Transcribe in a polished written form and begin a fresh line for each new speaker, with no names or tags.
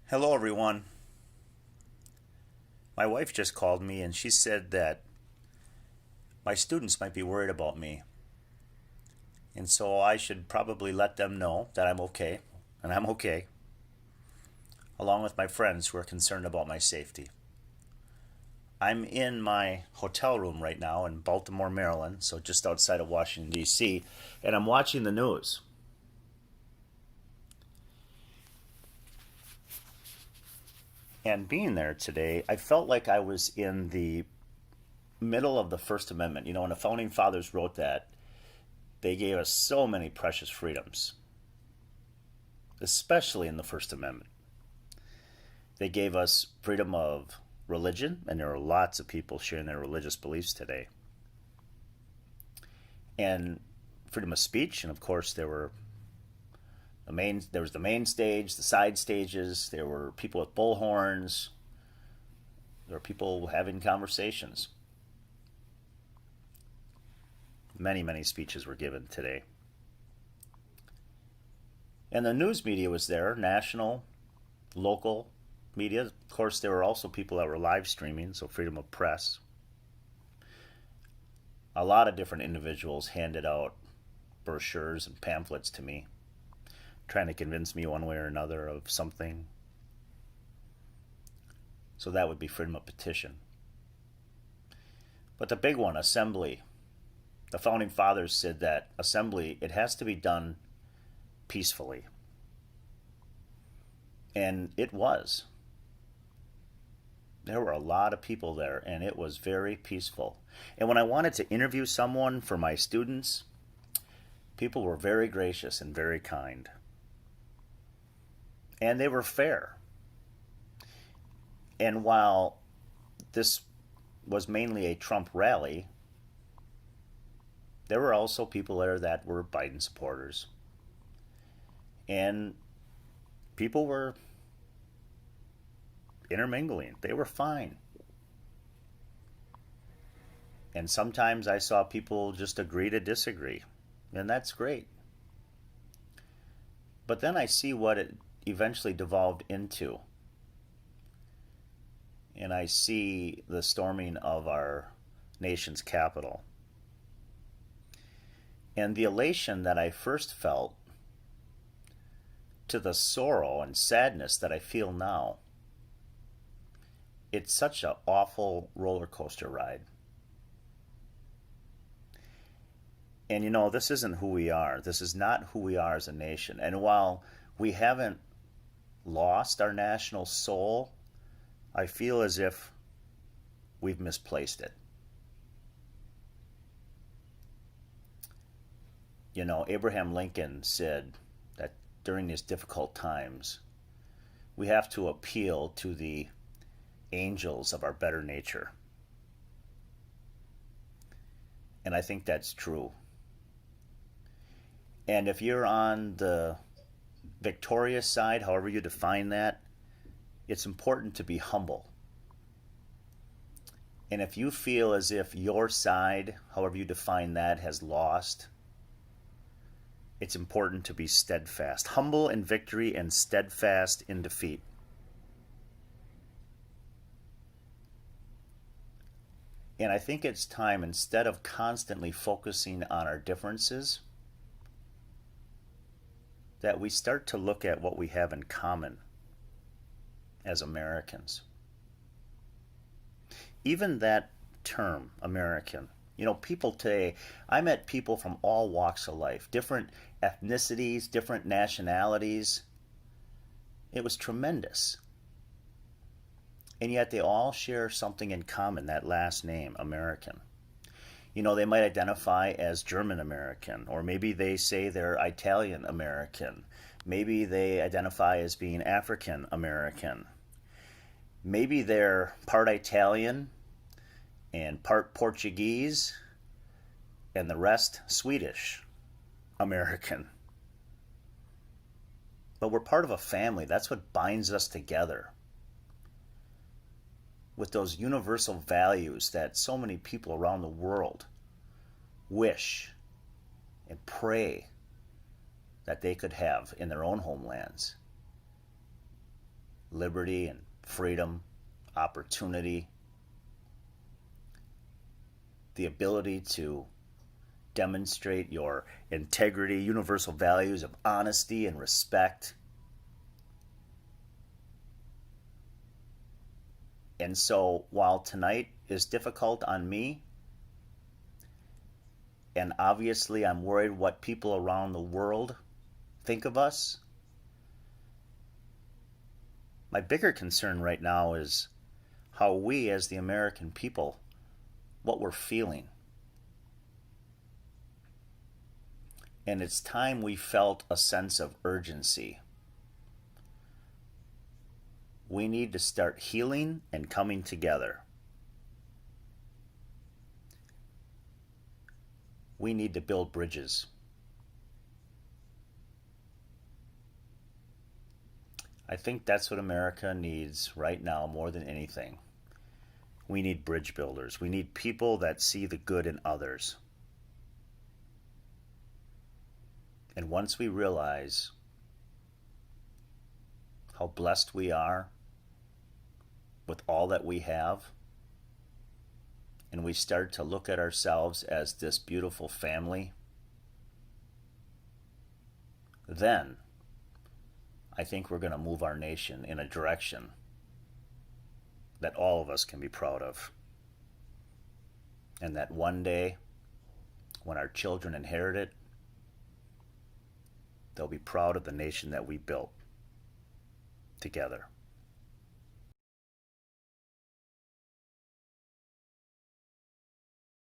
Hello, everyone. My wife just called me and she said that my students might be worried about me. And so I should probably let them know that I'm okay, and I'm okay, along with my friends who are concerned about my safety. I'm in my hotel room right now in Baltimore, Maryland, so just outside of Washington, D.C., and I'm watching the news. And being there today, I felt like I was in the middle of the First Amendment. You know, when the founding fathers wrote that, they gave us so many precious freedoms, especially in the First Amendment. They gave us freedom of religion, and there are lots of people sharing their religious beliefs today, and freedom of speech, and of course there was the main stage, the side stages, there were people with bullhorns, there were people having conversations. Many speeches were given today. And the news media was there, national, local media. Of course, there were also people that were live streaming, so freedom of press. A lot of different individuals handed out brochures and pamphlets to me, trying to convince me one way or another of something. So that would be freedom of petition. But the big one, assembly. The founding fathers said that assembly, it has to be done peacefully. And it was. There were a lot of people there, and it was very peaceful. And when I wanted to interview someone for my students, people were very gracious and very kind. And they were fair. And while this was mainly a Trump rally, there were also people there that were Biden supporters. And people were intermingling. They were fine. And sometimes I saw people just agree to disagree. And that's great. But then I see what it eventually devolved into. And I see the storming of our nation's capital. And the elation that I first felt to the sorrow and sadness that I feel now. It's such an awful roller coaster ride. And you know, this isn't who we are. This is not who we are as a nation. And while we haven't lost our national soul, I feel as if we've misplaced it. You know, Abraham Lincoln said that during these difficult times, we have to appeal to the angels of our better nature. And I think that's true. And if you're on the victorious side, however you define that, it's important to be humble. And if you feel as if your side, however you define that, has lost, it's important to be steadfast. Humble in victory and steadfast in defeat. And I think it's time, instead of constantly focusing on our differences, that we start to look at what we have in common as Americans. Even that term, American, you know, people today, I met people from all walks of life, different ethnicities, different nationalities. It was tremendous. And yet they all share something in common, that last name, American. You know, they might identify as German American, or maybe they say they're Italian American. Maybe they identify as being African American. Maybe they're part Italian and part Portuguese and the rest Swedish American. But we're part of a family. That's what binds us together, with those universal values that so many people around the world wish and pray that they could have in their own homelands. liberty and freedom, opportunity, the ability to demonstrate your integrity, universal values of honesty and respect. And so while tonight is difficult on me, and obviously I'm worried what people around the world think of us, my bigger concern right now is how we as the American people, what we're feeling. And it's time we felt a sense of urgency. We need to start healing and coming together. We need to build bridges. I think that's what America needs right now more than anything. We need bridge builders. We need people that see the good in others. And once we realize how blessed we are with all that we have, and we start to look at ourselves as this beautiful family, then I think we're going to move our nation in a direction that all of us can be proud of. And that one day, when our children inherit it, they'll be proud of the nation that we built together.